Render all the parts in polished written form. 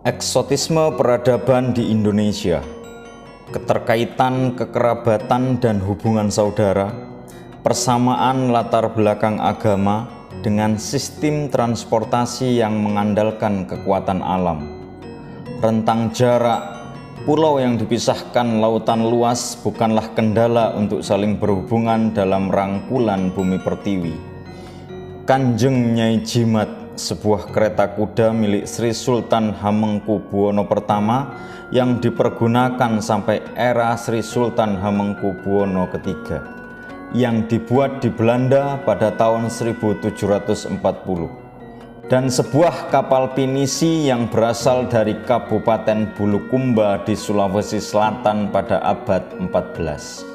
Eksotisme peradaban di Indonesia, keterkaitan kekerabatan dan hubungan saudara, persamaan latar belakang agama dengan sistem transportasi yang mengandalkan kekuatan alam, rentang jarak, pulau yang dipisahkan lautan luas bukanlah kendala untuk saling berhubungan dalam rangkulan bumi pertiwi. Kanjeng Nyai Jimat, sebuah kereta kuda milik Sri Sultan Hamengkubuwono pertama yang dipergunakan sampai era Sri Sultan Hamengkubuwono ketiga, yang dibuat di Belanda pada tahun 1740, dan sebuah kapal pinisi yang berasal dari Kabupaten Bulukumba di Sulawesi Selatan pada abad 14.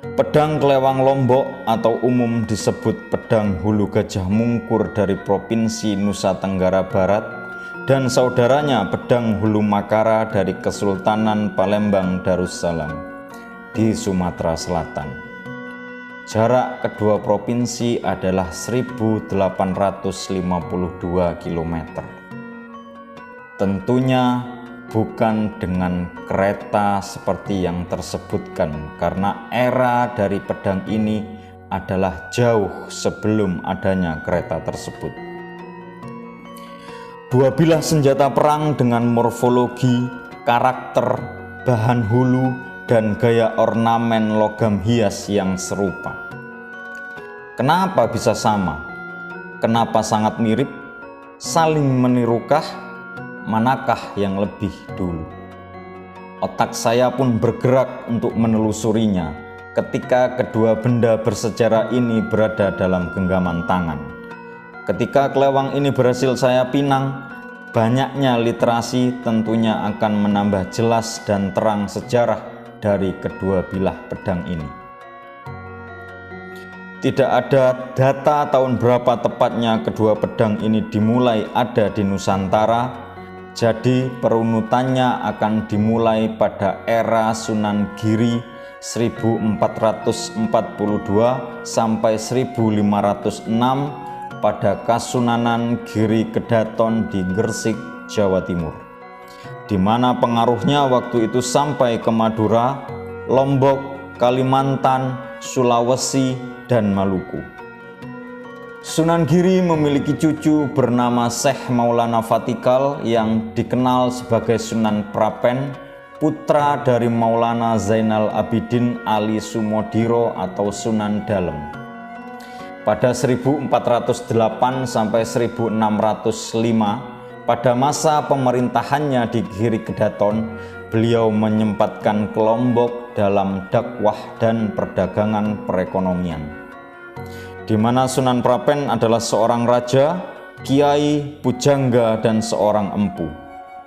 Pedang Kelewang Lombok atau umum disebut Pedang Hulu Gajah Mungkur dari Provinsi Nusa Tenggara Barat, dan saudaranya Pedang Hulu Makara dari Kesultanan Palembang Darussalam di Sumatera Selatan. Jarak kedua provinsi adalah 1852 km. Tentunya bukan dengan kereta seperti yang tersebutkan, karena era dari pedang ini adalah jauh sebelum adanya kereta tersebut. Dua bilah senjata perang dengan morfologi, karakter, bahan hulu, dan gaya ornamen logam hias yang serupa. Kenapa bisa sama? Kenapa sangat mirip? Saling menirukah? Manakah yang lebih dulu? Otak saya pun bergerak untuk menelusurinya ketika kedua benda bersejarah ini berada dalam genggaman tangan. Ketika kelewang ini berhasil saya pinang, banyaknya literasi tentunya akan menambah jelas dan terang sejarah dari kedua bilah pedang ini. Tidak ada data tahun berapa tepatnya kedua pedang ini dimulai ada di Nusantara, jadi perunutannya akan dimulai pada era Sunan Giri 1442 sampai 1506 pada Kasunanan Giri Kedaton di Gresik, Jawa Timur, di mana pengaruhnya waktu itu sampai ke Madura, Lombok, Kalimantan, Sulawesi, dan Maluku. Sunan Giri memiliki cucu bernama Syekh Maulana Fatikal yang dikenal sebagai Sunan Prapen, putra dari Maulana Zainal Abidin Ali Sumodiro atau Sunan Dalem. Pada 1408 sampai 1605, pada masa pemerintahannya di Giri Kedaton, beliau menyempatkan ke Lombok dalam dakwah dan perdagangan perekonomian, di mana Sunan Prapen adalah seorang raja, kiai, pujangga, dan seorang empu.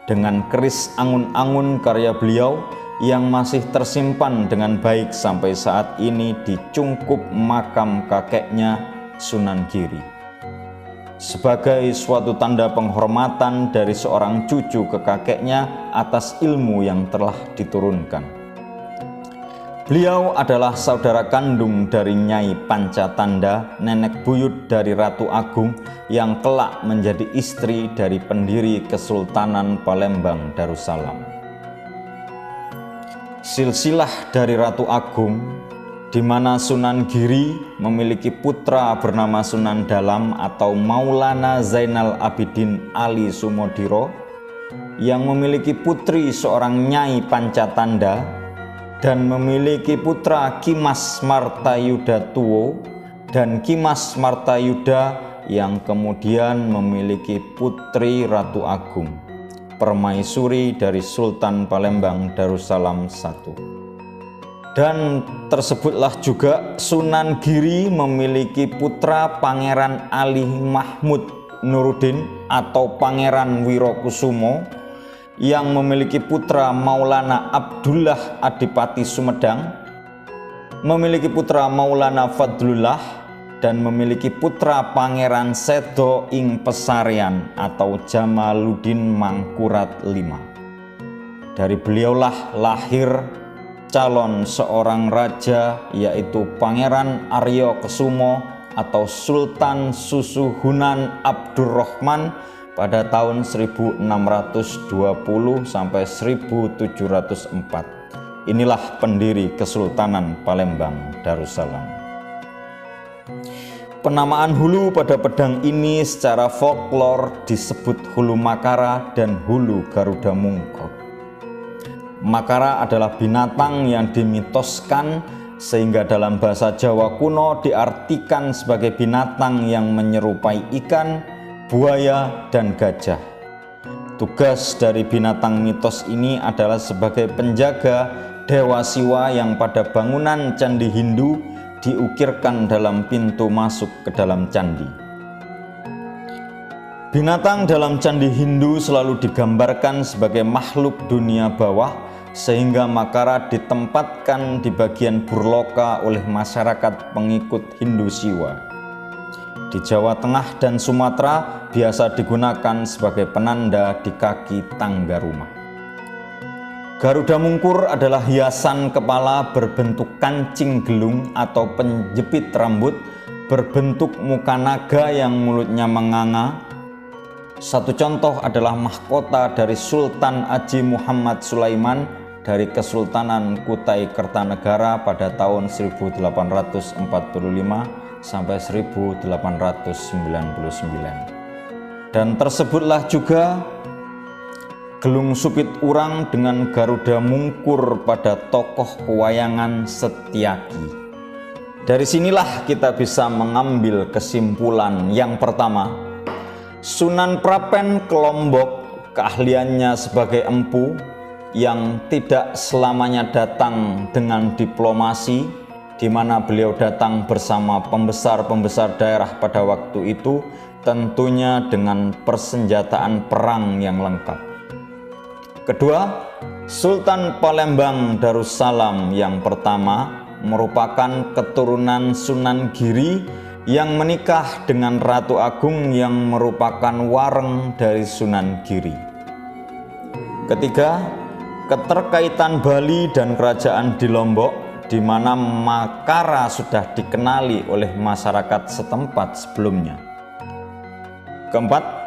Dengan keris angun-angun karya beliau yang masih tersimpan dengan baik sampai saat ini di cungkup makam kakeknya Sunan Giri, sebagai suatu tanda penghormatan dari seorang cucu ke kakeknya atas ilmu yang telah diturunkan. Beliau adalah saudara kandung dari Nyai Pancatanda, nenek buyut dari Ratu Agung yang kelak menjadi istri dari pendiri Kesultanan Palembang Darussalam. Silsilah dari Ratu Agung, di mana Sunan Giri memiliki putra bernama Sunan Dalam atau Maulana Zainal Abidin Ali Sumodiro, yang memiliki putri seorang Nyai Pancatanda, dan memiliki putra Kimas Martayuda Tuwo dan Kimas Martayuda yang kemudian memiliki putri Ratu Agung, permaisuri dari Sultan Palembang Darussalam I. Dan tersebutlah juga Sunan Giri memiliki putra Pangeran Ali Mahmud Nuruddin atau Pangeran Wirokusumo, yang memiliki putra Maulana Abdullah Adipati Sumedang, memiliki putra Maulana Fadlullah, dan memiliki putra Pangeran Sedo ing Pesarian atau Jamaluddin Mangkurat V. Dari beliaulah lahir calon seorang raja, yaitu Pangeran Arya Kesumo atau Sultan Susuhunan Abdurrahman pada tahun 1620 sampai 1704. Inilah pendiri Kesultanan Palembang Darussalam. Penamaan hulu pada pedang ini secara folklor disebut hulu Makara dan hulu Garuda Mungkur. Makara adalah binatang yang dimitoskan sehingga dalam bahasa Jawa kuno diartikan sebagai binatang yang menyerupai ikan, buaya, dan gajah. Tugas dari binatang mitos ini adalah sebagai penjaga dewa Siwa yang pada bangunan candi Hindu diukirkan dalam pintu masuk ke dalam candi. Binatang dalam candi Hindu selalu digambarkan sebagai makhluk dunia bawah, sehingga Makara ditempatkan di bagian burloka oleh masyarakat pengikut Hindu Siwa. Di Jawa Tengah dan Sumatera biasa digunakan sebagai penanda di kaki tangga rumah. Garuda Mungkur adalah hiasan kepala berbentuk kancing gelung atau penjepit rambut berbentuk muka naga yang mulutnya menganga. Satu contoh adalah mahkota dari Sultan Aji Muhammad Sulaiman dari Kesultanan Kutai Kertanegara pada tahun 1845 sampai 1899. Dan tersebutlah juga gelung supit urang dengan Garuda Mungkur pada tokoh pewayangan Setyaki. Dari sinilah kita bisa mengambil kesimpulan yang pertama, Sunan Prapen ke Lombok keahliannya sebagai empu yang tidak selamanya datang dengan diplomasi, di mana beliau datang bersama pembesar-pembesar daerah pada waktu itu, tentunya dengan persenjataan perang yang lengkap. Kedua, Sultan Palembang Darussalam yang pertama merupakan keturunan Sunan Giri yang menikah dengan Ratu Agung yang merupakan wareng dari Sunan Giri. Ketiga, keterkaitan Bali dan kerajaan di Lombok, di mana Makara sudah dikenali oleh masyarakat setempat sebelumnya. Keempat,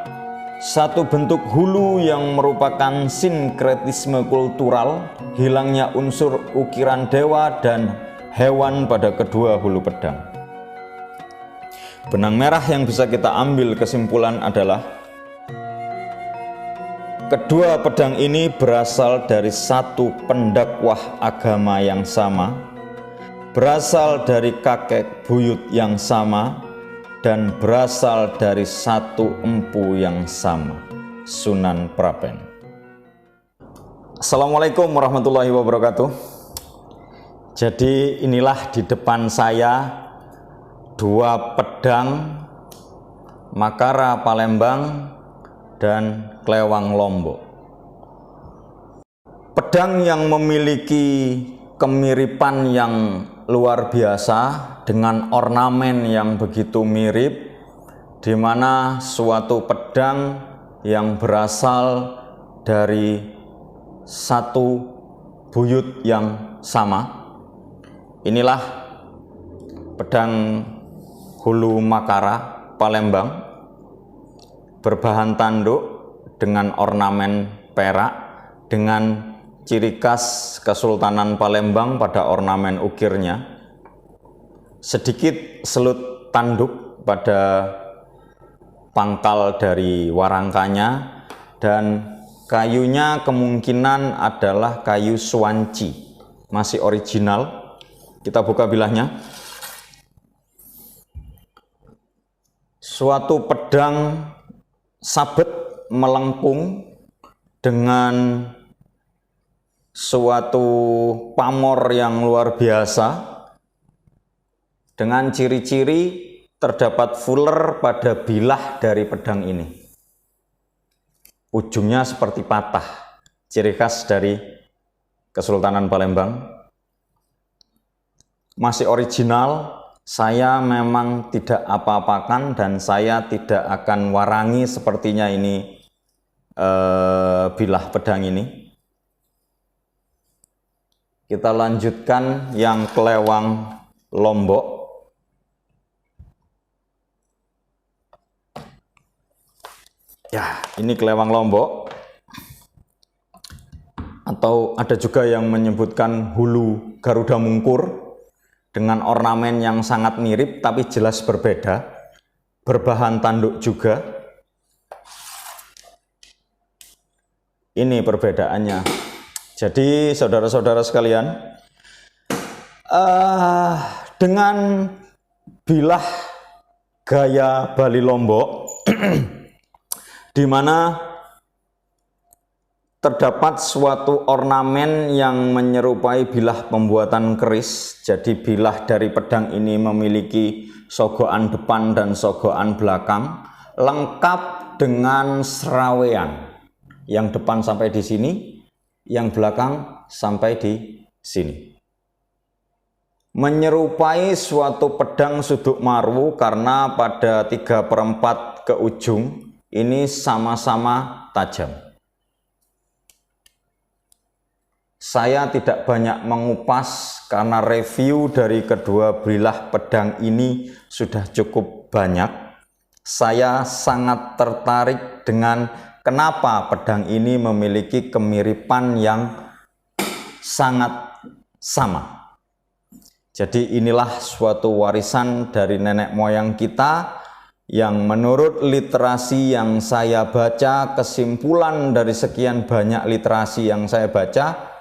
satu bentuk hulu yang merupakan sinkretisme kultural, hilangnya unsur ukiran dewa dan hewan pada kedua hulu pedang. Benang merah yang bisa kita ambil kesimpulan adalah kedua pedang ini berasal dari satu pendakwah agama yang sama, berasal dari kakek buyut yang sama, dan berasal dari satu empu yang sama, Sunan Prapen. Assalamualaikum warahmatullahi wabarakatuh. Jadi inilah di depan saya dua pedang Makara Palembang dan Klewang Lombok. Pedang yang memiliki kemiripan yang luar biasa dengan ornamen yang begitu mirip, di mana suatu pedang yang berasal dari satu buyut yang sama. Inilah pedang hulu Makara Palembang berbahan tanduk dengan ornamen perak dengan ciri khas Kesultanan Palembang pada ornamen ukirnya. Sedikit selut tanduk pada pangkal dari warangkanya, dan kayunya kemungkinan adalah kayu suanci, masih original. Kita buka bilahnya. Suatu pedang sabet melengkung dengan suatu pamor yang luar biasa, dengan ciri-ciri terdapat fuller pada bilah dari pedang ini. Ujungnya seperti patah, ciri khas dari Kesultanan Palembang. Masih original. Saya memang tidak apa-apakan dan saya tidak akan warangi sepertinya ini bilah pedang ini. Kita lanjutkan yang Klewang Lombok. Ya, ini kelewang Lombok. Atau ada juga yang menyebutkan hulu Garuda Mungkur dengan ornamen yang sangat mirip tapi jelas berbeda, berbahan tanduk juga. Ini perbedaannya. Jadi saudara-saudara sekalian, dengan bilah gaya Bali Lombok di mana terdapat suatu ornamen yang menyerupai bilah pembuatan keris. Jadi bilah dari pedang ini memiliki sogokan depan dan sogokan belakang, lengkap dengan serawean. Yang depan sampai di sini, yang belakang sampai di sini. Menyerupai suatu pedang suduk marwu karena pada 3/4 ke ujung ini sama-sama tajam. Saya tidak banyak mengupas karena review dari kedua bilah pedang ini sudah cukup banyak. Saya sangat tertarik dengan kenapa pedang ini memiliki kemiripan yang sangat sama. Jadi inilah suatu warisan dari nenek moyang kita yang menurut literasi yang saya baca, kesimpulan dari sekian banyak literasi yang saya baca,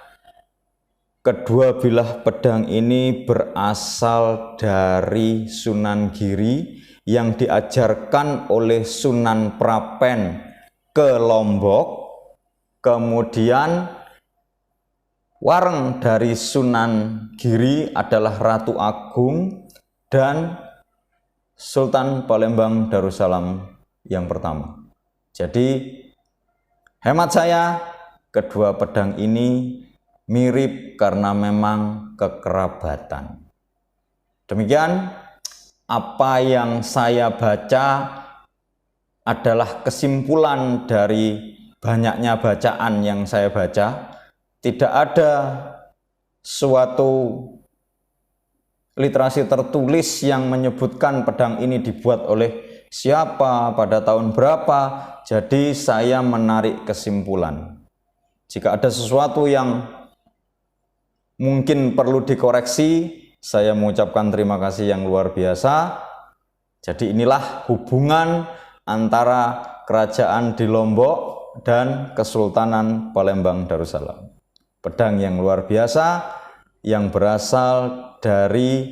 kedua bilah pedang ini berasal dari Sunan Giri yang diajarkan oleh Sunan Prapen ke Lombok. Kemudian wareng dari Sunan Giri adalah Ratu Agung dan Sultan Palembang Darussalam yang pertama. Jadi hemat saya kedua pedang ini mirip karena memang kekerabatan. Demikian apa yang saya baca adalah kesimpulan dari banyaknya bacaan yang saya baca. Tidak ada suatu literasi tertulis yang menyebutkan pedang ini dibuat oleh siapa, pada tahun berapa. Jadi saya menarik kesimpulan. Jika ada sesuatu yang mungkin perlu dikoreksi, saya mengucapkan terima kasih yang luar biasa. Jadi inilah hubungan antara kerajaan di Lombok dan Kesultanan Palembang Darussalam. Pedang yang luar biasa yang berasal dari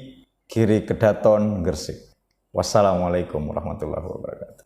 Giri Kedaton Gresik. Wassalamualaikum warahmatullahi wabarakatuh.